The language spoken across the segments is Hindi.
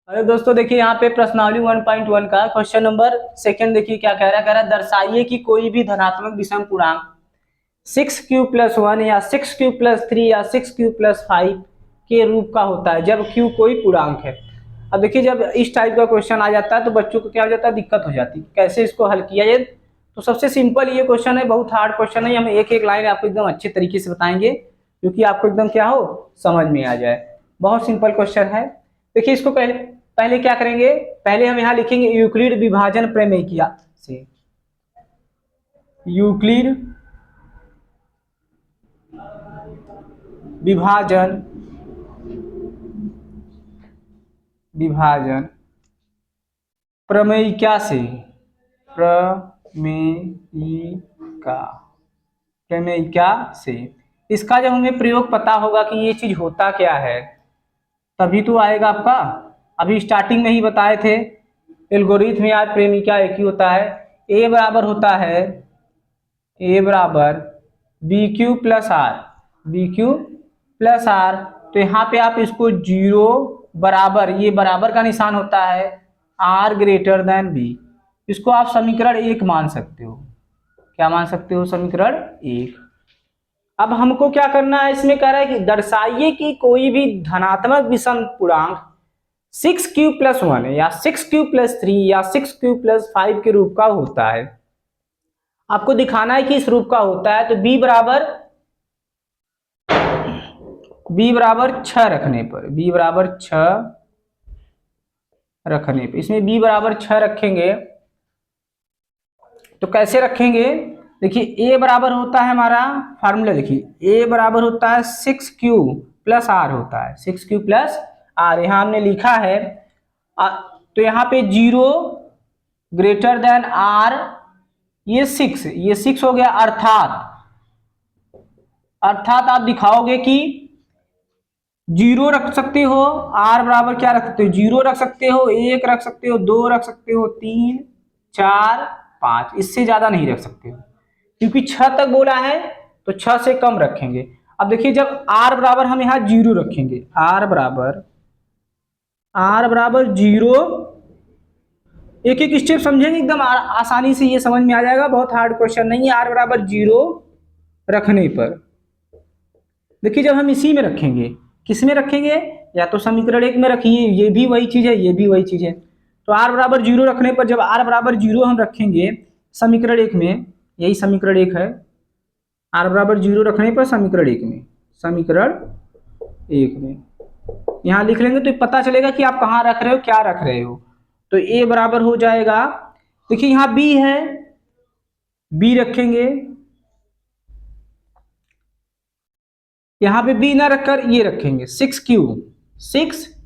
अरे दोस्तों देखिए यहाँ पे प्रश्नावली 1.1 का क्वेश्चन नंबर सेकंड देखिए क्या कह रहा है दर्शाइए कि कोई भी धनात्मक विषम पूर्णांक 6q+1 या 6q+3 या 6q+5 के रूप का होता है जब q कोई पूर्णांक है। अब देखिए जब इस टाइप का क्वेश्चन आ जाता है तो बच्चों को क्या हो जाता है, दिक्कत हो जाती है कैसे इसको हल किया जाए। तो सबसे सिंपल ये क्वेश्चन है, बहुत हार्ड क्वेश्चन है। हम एक एक लाइन आपको एकदम अच्छे तरीके से बताएंगे क्योंकि आपको एकदम क्या हो समझ में आ जाए। बहुत सिंपल क्वेश्चन है। देखिए इसको पहले पहले क्या करेंगे, पहले हम यहाँ लिखेंगे यूक्लिड विभाजन प्रमेय किया से यूक्लिड विभाजन विभाजन प्रमेयिका से प्रमेयिका प्रमेयिका से इसका जब हमें प्रयोग पता होगा कि ये चीज होता क्या है तभी तो आएगा आपका। अभी स्टार्टिंग में ही बताए थे एल्गोरिथम या प्रेमिका एक ही होता है। ए बराबर होता है ए बराबर BQ+R BQ+R। तो यहाँ पे आप इसको जीरो बराबर, ये बराबर का निशान होता है R>B। इसको आप समीकरण एक मान सकते हो। क्या मान सकते हो? समीकरण एक। अब हमको क्या करना है, इसमें कह रहा है कि दर्शाइए कि कोई भी धनात्मक विषम पूर्णांक 6q+1 या 6q+3 या 6q+5 के रूप का होता है। आपको दिखाना है कि इस रूप का होता है। तो b बराबर 6 रखने पर, b बराबर 6 रखने पर, इसमें b बराबर 6 रखेंगे तो कैसे रखेंगे? देखिए a बराबर होता है हमारा फार्मूला, देखिए a बराबर होता है 6q+r होता है 6q+r। यहाँ हमने लिखा है तो यहाँ पे 0 ग्रेटर देन r, ये 6 हो गया। अर्थात आप दिखाओगे कि जीरो रख सकते हो, आर बराबर क्या रख सकते हो, जीरो रख सकते हो, एक रख सकते हो, दो रख सकते हो, 3 4 5, इससे ज्यादा नहीं रख सकते हो क्योंकि 6 तक बोला है तो 6 से कम रखेंगे। अब देखिए जब आर बराबर हम यहाँ जीरो रखेंगे, आर बराबर जीरो, एक एक स्टेप समझेंगे एकदम आसानी से ये समझ में आ जाएगा, बहुत हार्ड क्वेश्चन नहीं है। आर बराबर जीरो रखने पर देखिए जब हम इसी में रखेंगे, किस में रखेंगे, या तो समीकरण एक में रखिए, ये भी वही चीज है, ये भी वही चीज है। तो आर बराबर जीरो रखने पर, जब आर बराबर जीरो हम रखेंगे समीकरण एक में, यही समीकरण एक है, आर बराबर जीरो रखने पर समीकरण एक में, समीकरण एक में यहां लिख लेंगे तो पता चलेगा कि आप कहाँ रख रहे हो, क्या रख रहे हो। तो ए बराबर हो जाएगा, देखिए यहाँ बी है, बी रखेंगे, यहाँ पे बी ना रखकर ये रखेंगे 6q,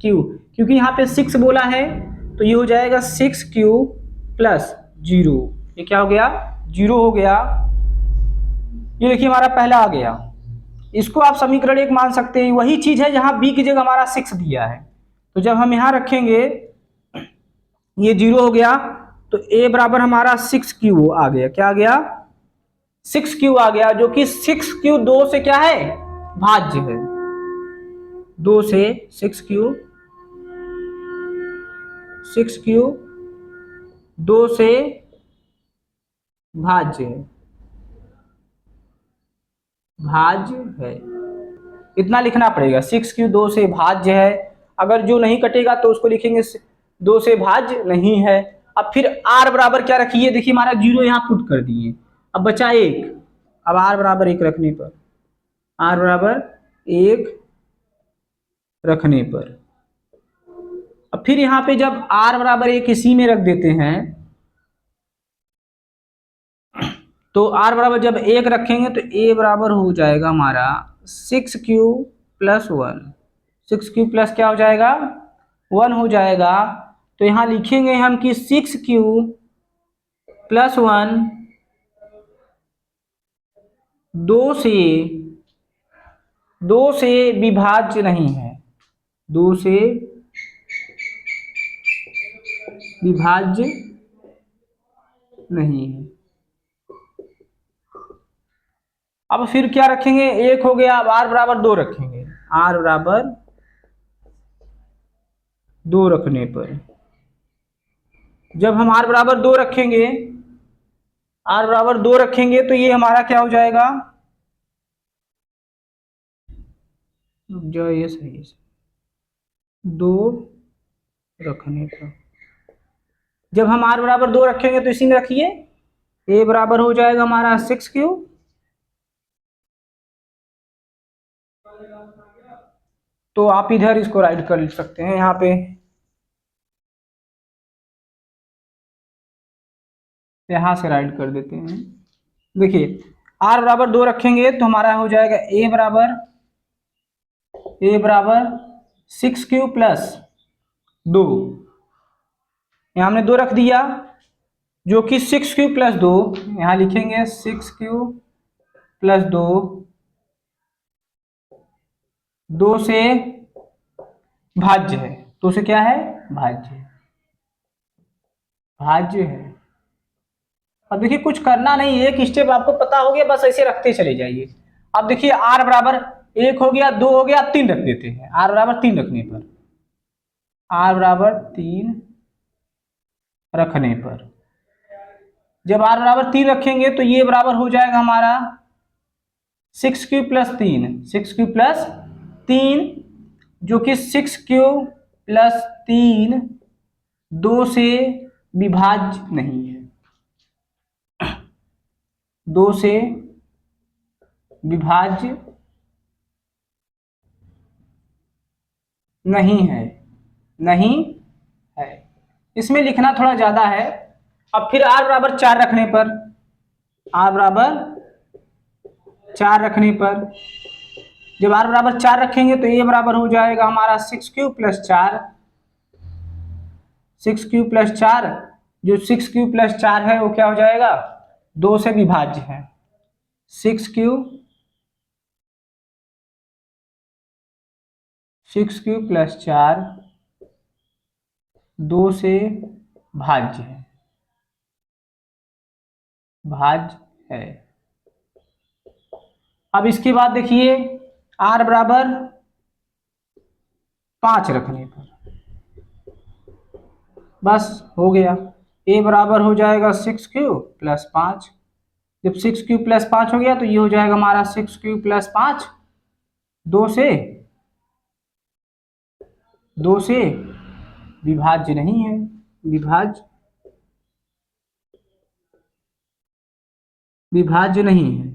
क्योंकि यहाँ पे 6 बोला है तो ये हो जाएगा 6q+0। ये क्या हो गया, जीरो हो गया। ये देखिए हमारा पहला आ गया, इसको आप समीकरण एक मान सकते हैं। वही चीज है जहां बी की जगह हमारा 6 दिया है, तो जब हम यहां रखेंगे ये जीरो हो गया तो ए बराबर हमारा 6q आ गया। क्या आ गया? 6q आ गया, जो कि 6q दो से क्या है, भाज्य है। दो से 6q दो से भाज्य है, भाज्य है, इतना लिखना पड़ेगा। 6q दो से भाज्य है, अगर जो नहीं कटेगा तो उसको लिखेंगे दो से भाज्य नहीं है। अब फिर r बराबर क्या रखिए, देखिए हमारा जीरो यहाँ पुट कर दिए, अब बचा एक। अब r बराबर एक रखने पर, r बराबर एक रखने पर, अब फिर यहाँ पे जब r बराबर एक इसी में रख देते हैं तो r बराबर जब एक रखेंगे तो a बराबर हो जाएगा हमारा 6q+1, 6q प्लस क्या हो जाएगा, 1 हो जाएगा। तो यहाँ लिखेंगे हम कि 6q+1 दो से विभाज्य नहीं है, दो से विभाज्य नहीं है। अब फिर क्या रखेंगे, एक हो गया। अब r बराबर दो रखेंगे, r बराबर 2 रखने पर, जब हम r बराबर 2 रखेंगे, r बराबर 2 रखेंगे तो ये हमारा क्या हो जाएगा, जो ये सही है, 2 रखने पर, जब हम r बराबर 2 रखेंगे तो इसी में रखिए, a बराबर हो जाएगा हमारा 6 क्यूब, तो आप इधर इसको राइट कर सकते हैं, यहाँ पे यहाँ से राइट कर देते हैं। देखिए r बराबर 2 रखेंगे तो हमारा हो जाएगा a बराबर 6 क्यूब प्लस 2, यहाँ हमने 2 रख दिया, जो कि 6 क्यूब प्लस 2, यहाँ लिखेंगे 6 क्यूब प्लस 2, 2 से भाज्य है, 2 से क्या है, भाज्य है। अब देखिए कुछ करना नहीं है, एक स्टेप आपको पता हो गया, बस ऐसे रखते चले जाइए। अब देखिए r बराबर 1 हो गया, 2 हो गया, 3 रख देते हैं, r बराबर 3 रखने पर, r बराबर 3 रखने पर, जब r बराबर 3 रखेंगे तो ये बराबर हो जाएगा हमारा 6 क्यूब प्लस 3, 6 क्यूब प्लस 3, जो कि 6 क्यूब प्लस 3 2 से विभाज्य नहीं है, 2 से विभाज्य नहीं है, नहीं है, इसमें लिखना थोड़ा ज्यादा है। अब फिर r बराबर 4 रखने पर, r बराबर 4 रखने पर, जब r बराबर 4 रखेंगे तो ये बराबर हो जाएगा हमारा 6 क्यूब प्लस 4, 6 क्यूब प्लस 4, जो 6 क्यूब प्लस 4 है वो क्या हो जाएगा, 2 से विभाज्य है, 6 क्यूब प्लस 4 2 से भाज्य है, अब इसके बाद देखिए r बराबर 5 रखने पर, बस हो गया, a बराबर हो जाएगा 6 क्यूब प्लस 5, जब 6 क्यूब प्लस 5 हो गया तो ये हो जाएगा हमारा 6 क्यूब प्लस 5, 2 से विभाज्य नहीं है, विभाज्य नहीं है।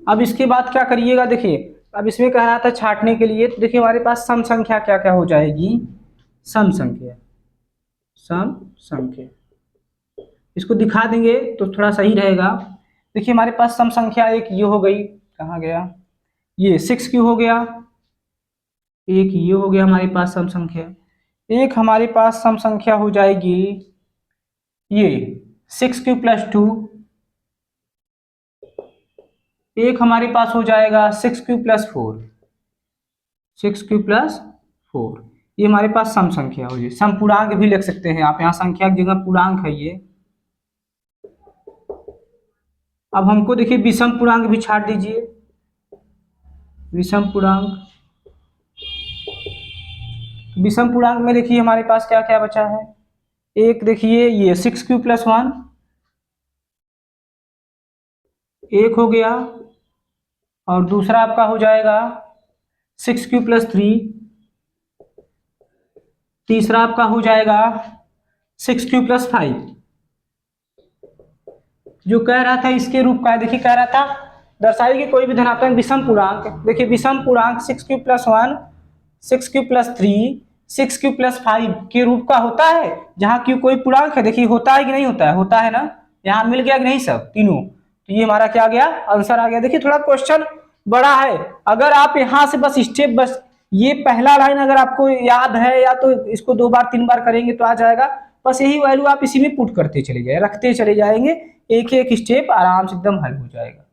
अब इसके बाद क्या करिएगा, देखिए अब इसमें कह रहा था छांटने के लिए, तो देखिए हमारे पास सम संख्या क्या क्या हो जाएगी, सम संख्या इसको दिखा देंगे तो थोड़ा सही रहेगा। देखिए हमारे पास सम संख्या एक ये हो गई, कहाँ गया, ये 6 क्यू हो गया, एक ये हो गया हमारे पास सम संख्या, एक हमारे पास सम संख्या हो जाएगी ये 6 क्यू प्लस 2, एक हमारे पास हो जाएगा 6 क्यू प्लस 4, 6 क्यू प्लस 4, ये हमारे पास सम संख्या हो गई। सम पूर्णांक भी लिख सकते हैं आप, यहाँ संख्या की जगह पूर्णांक है ये। अब हमको देखिए विषम पूर्णांक भी छाट दीजिए, विषम पूर्णांक में देखिए हमारे पास क्या क्या बचा है, एक देखिए ये 6 क्यू प्लस 1 एक हो गया, और दूसरा आपका हो जाएगा 6 क्यू प्लस 3, तीसरा आपका हो जाएगा 6 क्यू प्लस 5, जो कह रहा था इसके रूप का है। देखिए कह रहा था दर्शाइए कि कोई भी धनात्मक विषम पूर्णांक, देखिए विषम पूर्णांक 6 Q plus 1, 6 Q plus 3, 6 Q plus 5 के रूप का होता है, जहाँ क्यू कोई पूर्णांक है, देखिए होता है कि नहीं होता है, होता है ना, यहाँ मिल गया कि नहीं सब तीनों, तो ये हमारा क्या आ गया, आंसर आ गया। देखिए थोड़ा क्वेश्चन बड़ा है, अगर आप यहाँ से बस स्टेप, बस ये पहला लाइन अगर आपको याद है या तो इसको 2 बार 3 बार करेंगे तो आ जाएगा, बस यही वैल्यू आप इसी में पुट करते चले जाए, रखते चले जाएंगे, एक एक स्टेप आराम से एकदम हल हो जाएगा।